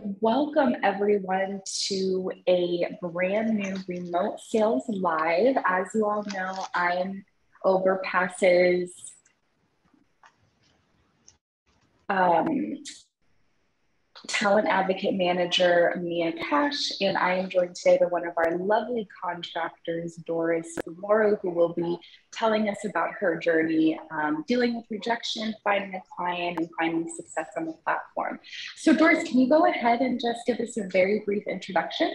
Welcome everyone to a brand new remote sales live. As you all know, I'm Overpass's Talent Advocate Manager, Mia Cash, and I am joined today by one of our lovely contractors, Doris Umoru, who will be telling us about her journey dealing with rejection, finding a client, and finding success on the platform. So Doris, can you go ahead and just give us a very brief introduction?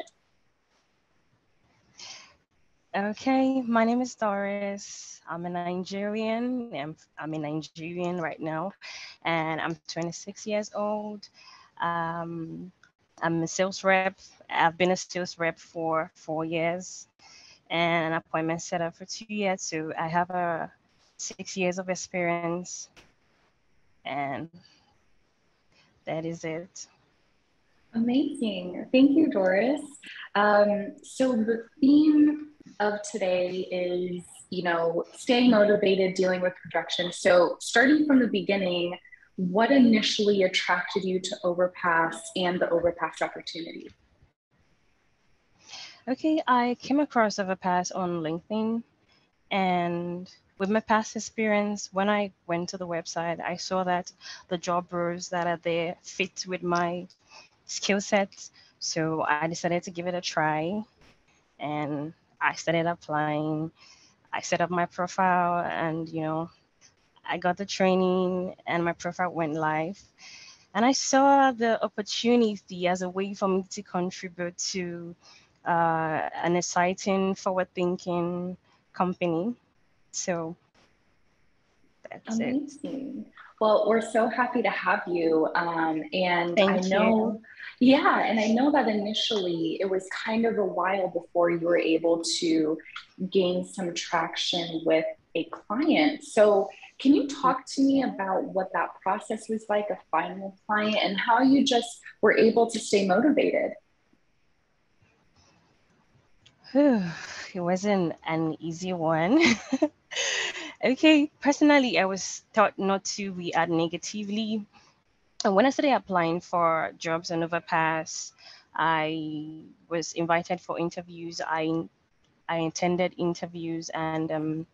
Okay, my name is Doris. I'm a Nigerian. I'm in Nigerian right now, and I'm 26 years old. I'm a sales rep. I've been a sales rep for 4 years and an appointment setter for 2 years. So I have 6 years of experience, and that is it. Amazing. Thank you, Doris. So the theme of today is, staying motivated, dealing with rejection. So starting from the beginning, what initially attracted you to Overpass and the Overpass opportunity? Okay, I came across Overpass on LinkedIn, and with my past experience, when I went to the website, I saw that the job roles that are there fit with my skill set. So I decided to give it a try, and I started applying. I set up my profile, and I got the training, and my profile went live. And I saw the opportunity as a way for me to contribute to an exciting, forward-thinking company. So that's it. Amazing. Well, we're so happy to have you. And I Thank you. know, yeah, and I know that initially it was kind of a while before you were able to gain some traction with a client. So, can you talk to me about what that process was like of finding a client and how you just were able to stay motivated? Whew, it wasn't an easy one. Okay, personally, I was taught not to react negatively. And when I started applying for jobs on Overpass, I was invited for interviews. I attended interviews, and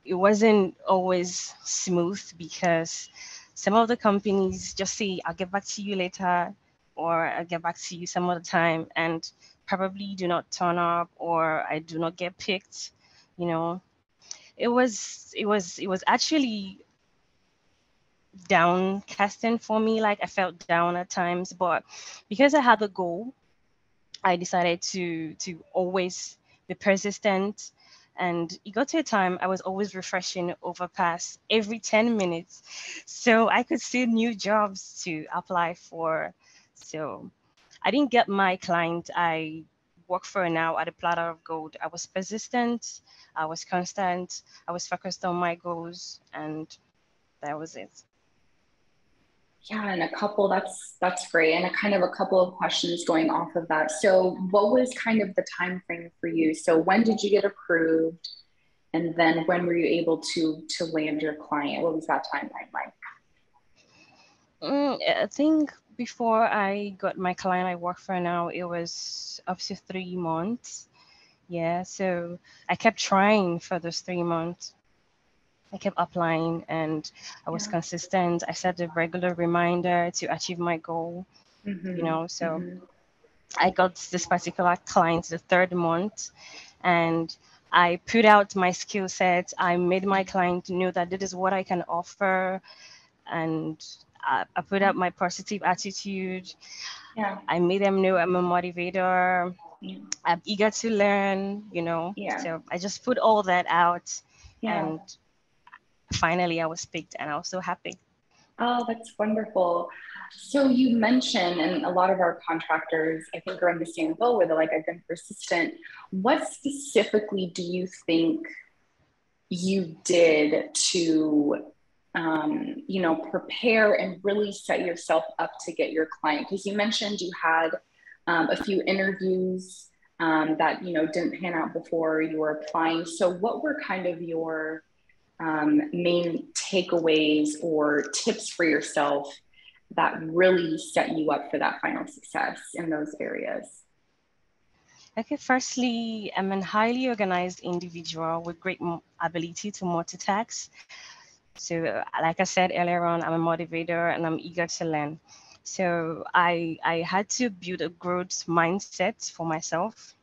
it wasn't always smooth because some of the companies just say, "I'll get back to you later," or "I'll get back to you some other time," and probably do not turn up, or I do not get picked. You know, it was actually downcasting for me. Like I felt down at times, but because I had the goal, I decided to always be persistent. And it got to a time I was always refreshing Overpass every 10 minutes. So I could see new jobs to apply for. So I didn't get my client I work for now at a platter of gold. I was persistent, I was constant, I was focused on my goals, and that was it. Yeah, and that's great. And a kind of a couple of questions going off of that. So, what was kind of the time frame for you? So, when did you get approved? And then when were you able to land your client? What was that timeline like? I think before I got my client I work for now, it was up to 3 months. Yeah, so I kept trying for those 3 months. I kept applying and I was Yeah. consistent. I set a regular reminder to achieve my goal, so Mm-hmm. I got this particular client the third month, and I put out my skill set. I made my client know that this is what I can offer, and I put out my positive attitude. Yeah. I made them know I'm a motivator. Yeah. I'm eager to learn. Yeah. So I just put all that out, Yeah. and finally I was picked, and I was so happy. Oh, that's wonderful. So you mentioned, and a lot of our contractors, I think, are in the same boat where they're like, I've been persistent. What specifically do you think you did to prepare and really set yourself up to get your client? Because you mentioned you had a few interviews that didn't pan out before you were applying. So what were kind of your main takeaways or tips for yourself that really set you up for that final success in those areas? Okay, firstly, I'm a highly organized individual with great ability to multitask. So, like I said earlier on, I'm a motivator and I'm eager to learn. So, I had to build a growth mindset for myself,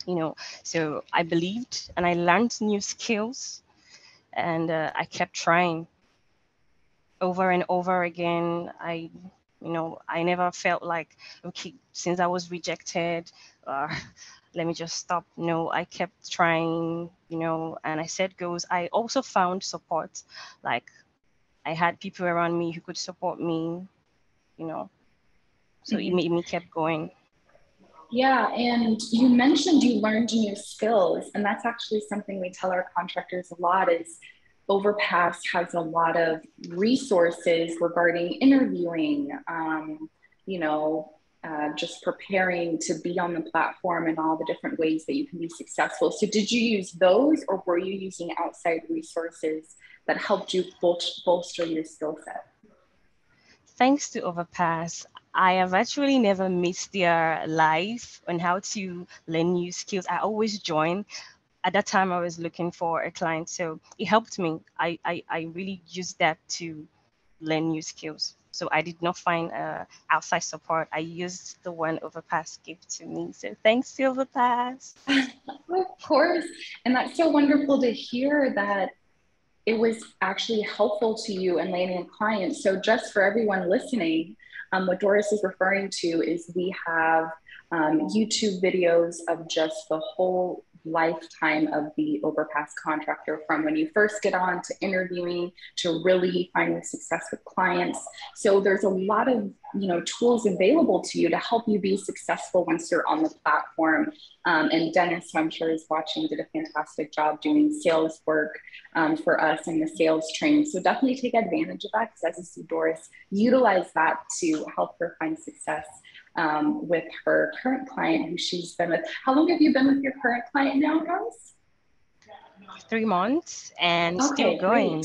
you know. So, I believed and I learned new skills, and I kept trying over and over again. I never felt like, okay, since I was rejected, uh, let me just stop. No, I kept trying, and I set goals. I also found support. Like, I had people around me who could support me, you know, so it Mhm. made me kept going. Yeah, and you mentioned you learned new skills, and that's actually something we tell our contractors a lot is Overpass has a lot of resources regarding interviewing, you know, just preparing to be on the platform and all the different ways that you can be successful. So did you use those or were you using outside resources that helped you bolster your skill set? Thanks to Overpass, I have actually never missed their live on how to learn new skills. I always join. At that time, I was looking for a client, so it helped me. I really used that to learn new skills. So I did not find outside support. I used the one Overpass gave to me. So thanks to Overpass. Of course. And that's so wonderful to hear that it was actually helpful to you in landing a client. So, just for everyone listening, what Doris is referring to is we have YouTube videos of just the whole lifetime of the Overpass contractor from when you first get on to interviewing to really finding success with clients. So there's a lot of tools available to you to help you be successful once you're on the platform. And Dennis, who I'm sure is watching, did a fantastic job doing sales work for us in the sales training. So definitely take advantage of that because as you see Doris utilize that to help her find success with her current client who she's been with. How long have you been with your current client now, Doris? 3 months and still Okay, great. going.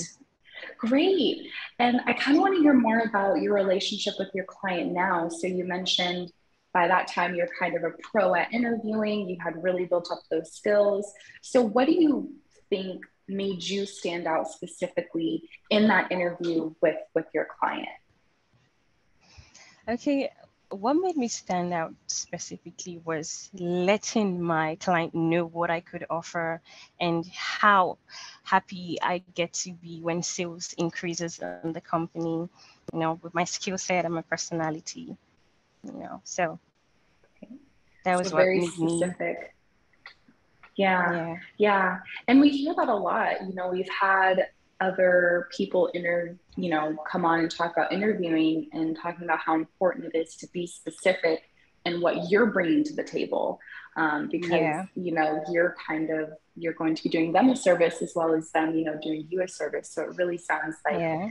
Great. And I kind of want to hear more about your relationship with your client now. So you mentioned by that time you're kind of a pro at interviewing, you had really built up those skills. So what do you think made you stand out specifically in that interview with your client? Okay, what made me stand out specifically was letting my client know what I could offer and how happy I get to be when sales increases in the company, with my skill set and my personality, So that So was what very made me, specific. Yeah, yeah, yeah. And we hear that a lot. We've had other people come on and talk about interviewing and talking about how important it is to be specific and what you're bringing to the table. Because, yeah, you're going to be doing them a service as well as them, doing you a service. So it really sounds like yeah.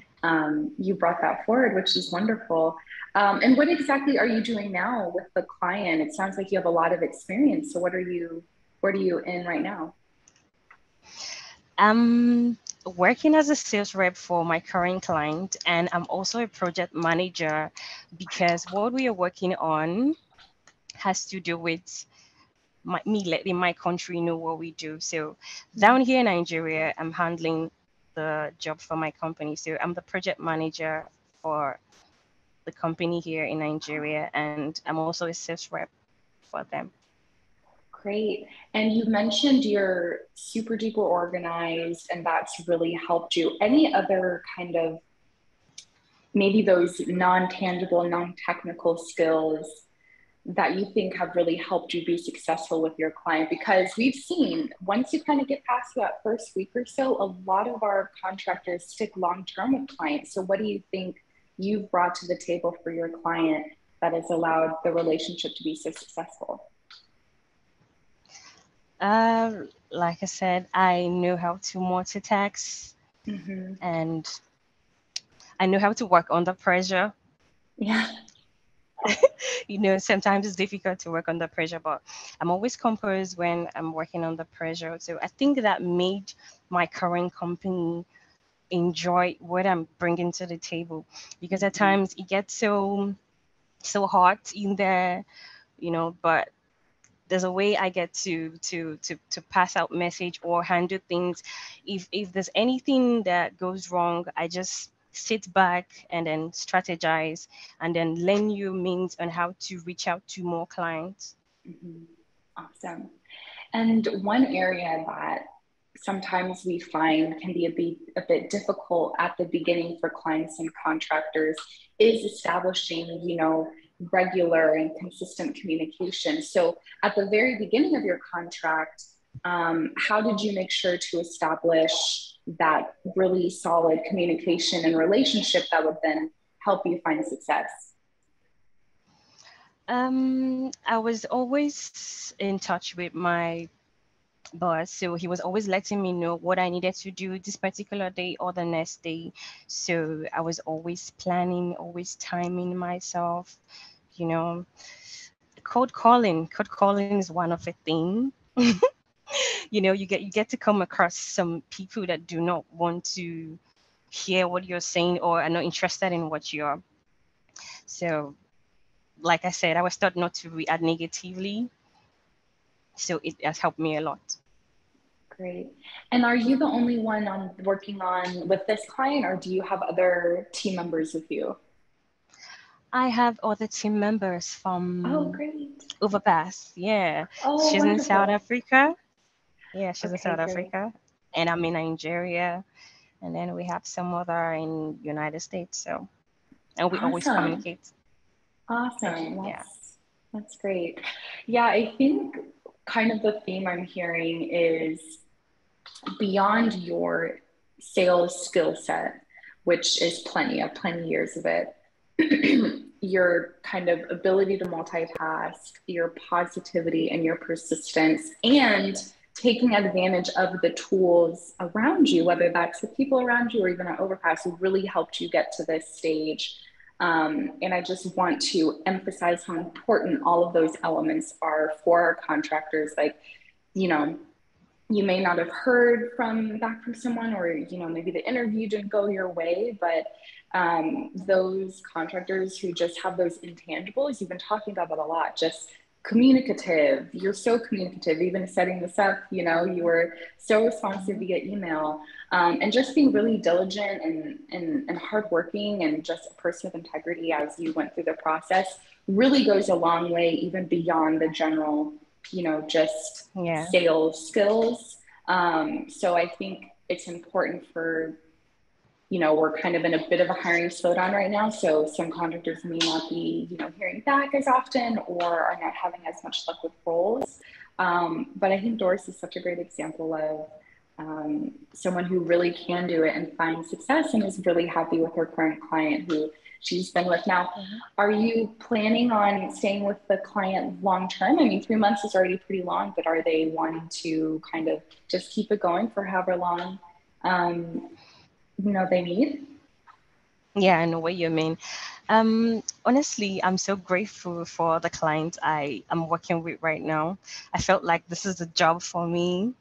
you brought that forward, which is wonderful. And what exactly are you doing now with the client? It sounds like you have a lot of experience. So what are you in right now? I'm working as a sales rep for my current client, and I'm also a project manager because what we are working on has to do with me letting my country know what we do. So down here in Nigeria, I'm handling the job for my company. So I'm the project manager for the company here in Nigeria, and I'm also a sales rep for them. Great. And you mentioned you're super duper organized and that's really helped you. Any other kind of maybe those non-tangible, non-technical skills that you think have really helped you be successful with your client? Because we've seen once you kind of get past that first week or so, a lot of our contractors stick long term with clients. So, what do you think you've brought to the table for your client that has allowed the relationship to be so successful? Like I said, I know how to multitask Mm-hmm. and I know how to work under pressure. Yeah. Sometimes it's difficult to work under pressure, but I'm always composed when I'm working under pressure. So I think that made my current company enjoy what I'm bringing to the table, because at times it gets so hot in there, but there's a way I get to pass out message or handle things. If there's anything that goes wrong, I just sit back and then strategize and then learn new means on how to reach out to more clients. Mhm. Awesome. And one area that sometimes we find can be a bit difficult at the beginning for clients and contractors is establishing, regular and consistent communication. So at the very beginning of your contract, how did you make sure to establish that really solid communication and relationship that would then help you find success? I was always in touch with my boss, so he was always letting me know what I needed to do this particular day or the next day. So I was always planning, always timing myself, you know. Code calling is one of the thing. You get to come across some people that do not want to hear what you're saying or are not interested in what you're. So like I said, I was taught not to react negatively, so it has helped me a lot. Great. And are you the only one working on with this client, or do you have other team members with you? I have other team members Oh, from great. Overpass. Yeah, Oh, she's in South wonderful. Africa. Yeah, she's in Okay, South great. Africa, and I'm in Nigeria, and then we have some other in United States. So, and we always Awesome. communicate. Awesome. Yeah. That's great. Yeah, I think kind of the theme I'm hearing is beyond your sales skill set, which is plenty, of plenty years of it, your kind of ability to multitask, your positivity and your persistence, and taking advantage of the tools around you, whether that's the people around you or even at Overpass, who really helped you get to this stage. And I just want to emphasize how important all of those elements are for our contractors. Like, you know, you may not have heard back from someone, or maybe the interview didn't go your way, but those contractors who just have those intangibles, you've been talking about that a lot, just communicative. You're so communicative. Even setting this up, you were so responsive via email, and just being really diligent and hardworking, and just a person of integrity as you went through the process really goes a long way, even beyond the general just Yeah. sales skills. So I think it's important for, we're kind of in a bit of a hiring slowdown right now. So some contractors may not be, hearing back as often, or are not having as much luck with roles. But I think Doris is such a great example of someone who really can do it and find success, and is really happy with her current client who she's been with now. Are you planning on staying with the client long term? I mean, 3 months is already pretty long, but are they wanting to kind of just keep it going for however long um, they need? Yeah, I know what you mean. Honestly, I'm so grateful for the client I am working with right now. I felt like this is a job for me.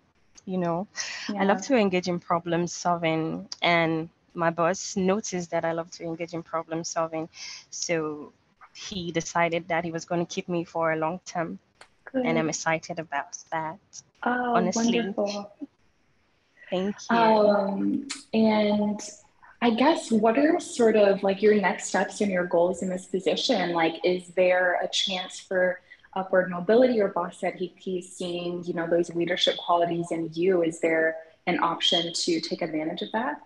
You know, I love Yeah. to engage in problem solving, and my boss noticed that I love to engage in problem solving. So he decided that he was going to keep me for a long term, and I'm Good. excited about that. Oh, Honestly, wonderful. thank you. And I guess, what are sort of like your next steps and your goals in this position? Like, is there a chance for upward mobility? Your boss said he's seeing, those leadership qualities in you. Is there an option to take advantage of that?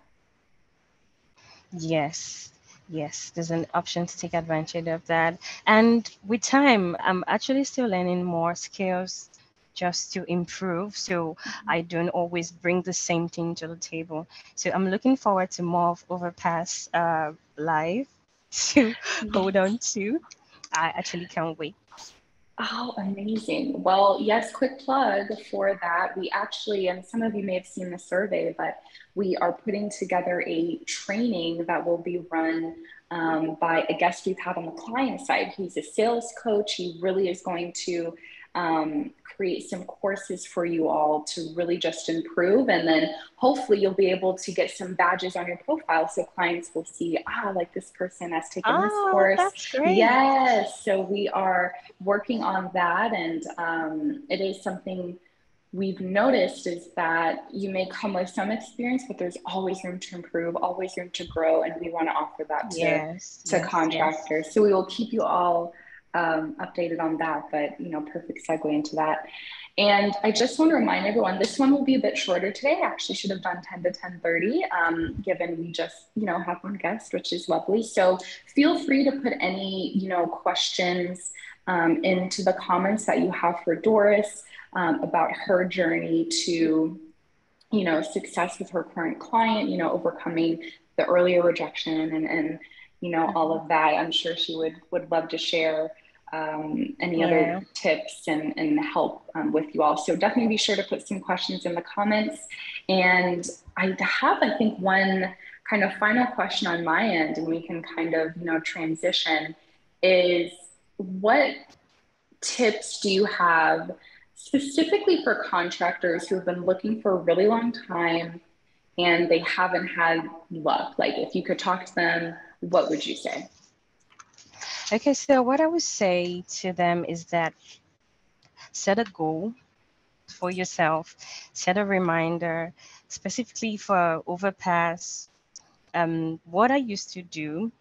Yes, yes, there's an option to take advantage of that. And with time, I'm actually still learning more skills just to improve. So I don't always bring the same thing to the table. So I'm looking forward to more of Overpass live to hold on Yes. to. I actually can't wait. Oh, amazing. Well, yes, quick plug for that. We actually, and some of you may have seen the survey, but we are putting together a training that will be run by a guest we've had on the client side. He's a sales coach. He really is going to create some courses for you all to really just improve. And then hopefully you'll be able to get some badges on your profile so clients will see, like this person has taken this Oh, course. that's great. Yes. So we are working on that. And it is something we've noticed is that you may come with some experience, but there's always room to improve, always room to grow. And we want to offer that to contractors. So we will keep you all updated on that, but perfect segue into that. And I just want to remind everyone, this one will be a bit shorter today. I actually should have done 10 to 10:30, given we just, have one guest, which is lovely. So feel free to put any, questions into the comments that you have for Doris about her journey to, success with her current client, overcoming the earlier rejection and all of that. I'm sure she would love to share any other tips and help with you all. So definitely be sure to put some questions in the comments. And I think, one kind of final question on my end, and we can kind of, transition, is what tips do you have specifically for contractors who've been looking for a really long time and they haven't had luck? Like, if you could talk to them, what would you say? Okay, so what I would say to them is that set a goal for yourself, set a reminder, specifically for Overpass. What I used to do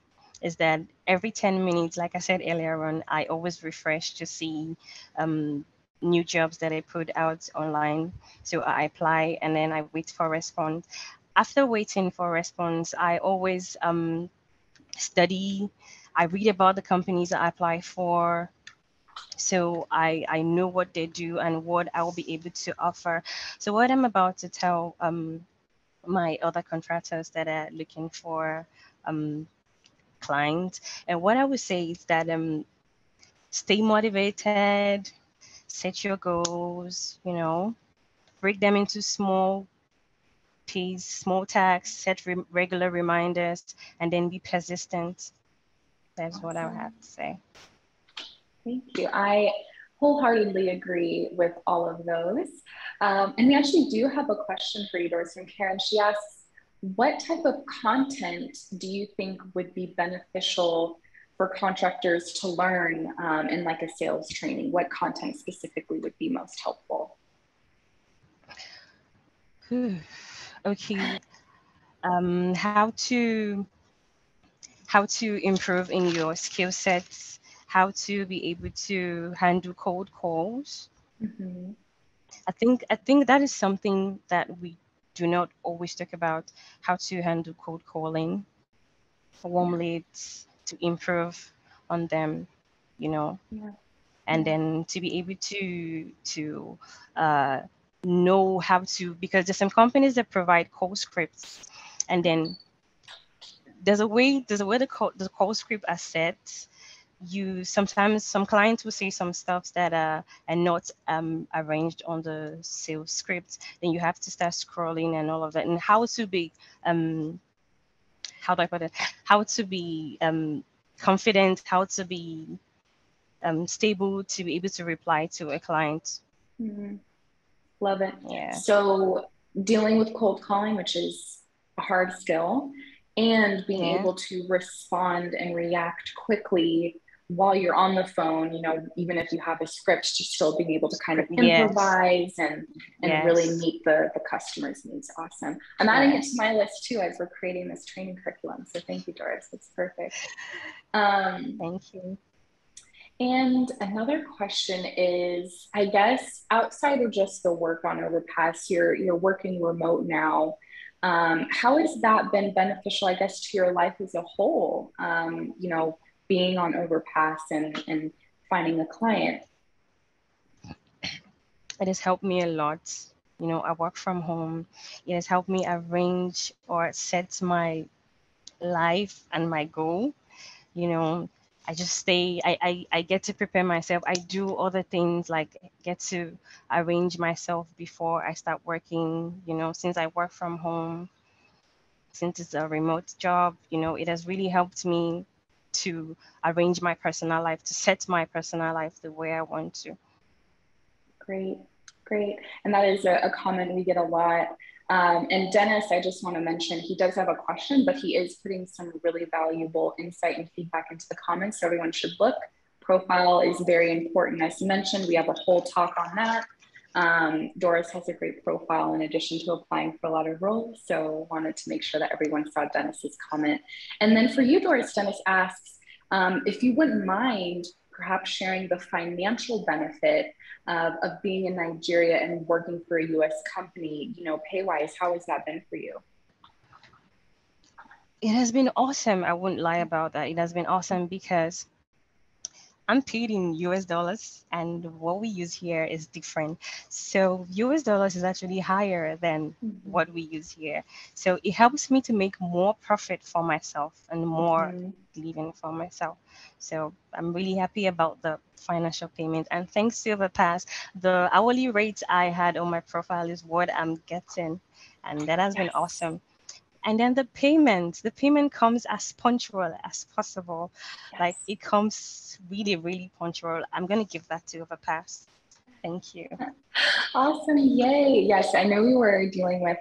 is that every 10 minutes, like I said earlier on, I always refresh to see new jobs that I put out online. So I apply and then I wait for a response. After waiting for a response, I always study. I read about the companies I apply for, so I know what they do and what I will be able to offer. So what I'm about to tell my other contractors that are looking for clients, and what I would say is that stay motivated, set your goals, break them into small piece, small tasks, set regular reminders, and then be persistent. That's Awesome. what I would have to say. Thank you. I wholeheartedly agree with all of those. And we actually do have a question for you, Doris, from Karen. She asks, what type of content do you think would be beneficial for contractors to learn in like a sales training? What content specifically would be most helpful? Okay. How to improve in your skill sets, how to be able to handle cold calls. Mm-hmm. I think that is something that we do not always talk about, how to handle cold calling, warm leads, to improve on them, and then to be able to uh, know how to, because there's some companies that provide call scripts, and then there's a way the call script are set. You sometimes some clients will say some stuff that are not arranged on the sales script. Then you have to start scrolling and all of that, and how to be how do I put it? How to be confident, how to be stable to be able to reply to a client. Mm-hmm. Love it. Yeah. So dealing with cold calling, which is a hard skill, and being able to respond and react quickly while you're on the phone, even if you have a script, to still being able to kind of improvise and really meet the customer's needs. Awesome. I'm adding it to my list too as we're creating this training curriculum. So thank you, Doris. That's perfect. Thank you. And another question is, I guess, outside of just the work on Overpass, you're working remote now. How has that been beneficial, I guess, to your life as a whole? Being on Overpass and finding a client. It has helped me a lot. I work from home. It has helped me arrange or set my life and my goal. I just stay, I get to prepare myself. I do other things like get to arrange myself before I start working, since I work from home, since it's a remote job, it has really helped me to arrange my personal life, to set my personal life the way I want to. Great, great. And that is a comment we get a lot. And Dennis, I just want to mention, he does have a question, but he is putting some really valuable insight and feedback into the comments. So everyone should look. Profile is very important. As you mentioned, we have a whole talk on that. Doris has a great profile in addition to applying for a lot of roles. So wanted to make sure that everyone saw Dennis's comment. And then for you, Doris, Dennis asks, if you wouldn't mind perhaps sharing the financial benefit of being in Nigeria and working for a US company, you know, pay-wise, how has that been for you? It has been awesome. I wouldn't lie about that. It has been awesome because I'm paid in US dollars, and what we use here is different. So US dollars is actually higher than what we use here. So it helps me to make more profit for myself and more living for myself. So I'm really happy about the financial payment. And thanks to Overpass, the hourly rates I had on my profile is what I'm getting. And that has been awesome. And then the payment comes as punctual as possible. Like it comes really, really punctual. I'm going to give that to Overpass. Thank you. Awesome. Yay. Yes, I know we were dealing with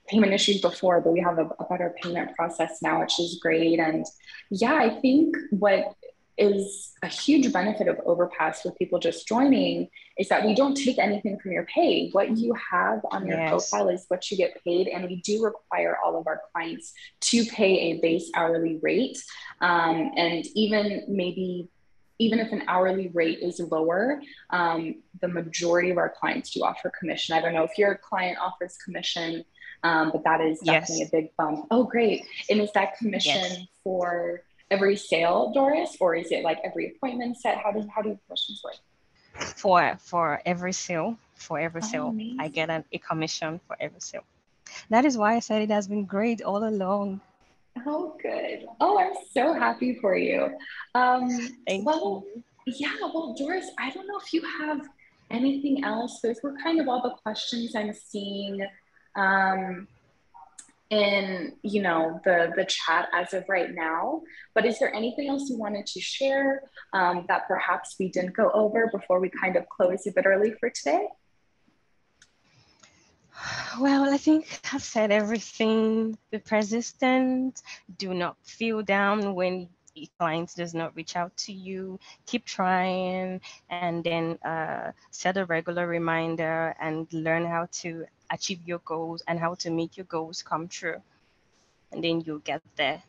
payment issues before, but we have a better payment process now, which is great. And yeah, I think what is a huge benefit of Overpass with people just joining is that we don't take anything from your pay. What you have on your profile is what you get paid. And we do require all of our clients to pay a base hourly rate. And even if an hourly rate is lower, the majority of our clients do offer commission. I don't know if your client offers commission, but that is definitely a big bump. Oh, great. And is that commission for every sale, Doris, or is it like every appointment set? How do commissions work? For every sale, I get a commission for every sale. That is why I said it has been great all along. Oh, good. Oh, I'm so happy for you. Thank you. Yeah, well, Doris, I don't know if you have anything else. Those were kind of all the questions I'm seeing in, you know, the chat as of right now. But is there anything else you wanted to share that perhaps we didn't go over before we kind of close a bit early for today? Well, I think I've said everything. Be persistent. Do not feel down when a client does not reach out to you. Keep trying, and then set a regular reminder and learn how to achieve your goals and how to make your goals come true. And then you'll get there.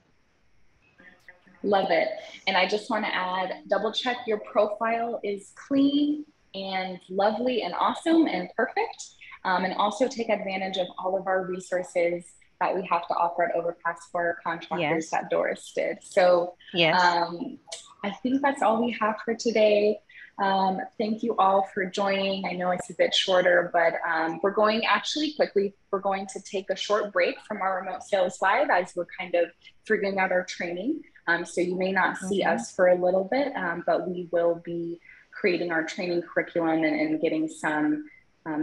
Love it. And I just want to add, double check your profile is clean and lovely and awesome and perfect. And also take advantage of all of our resources that we have to offer at Overpass for contractors that Doris did. So I think that's all we have for today. Thank you all for joining. I know it's a bit shorter, but we're going to take a short break from our remote sales live as we're kind of figuring out our training. So you may not see us for a little bit, but we will be creating our training curriculum and getting some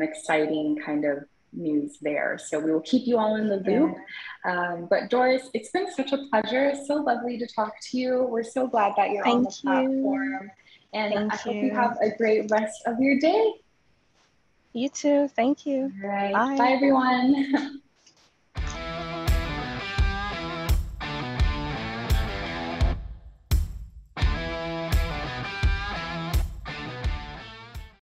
exciting kind of news there. So we will keep you all in the loop. But Doris, it's been such a pleasure. It's so lovely to talk to you. We're so glad that you're on the platform. And I hope you have a great rest of your day. You too. Thank you. All right. Bye everyone.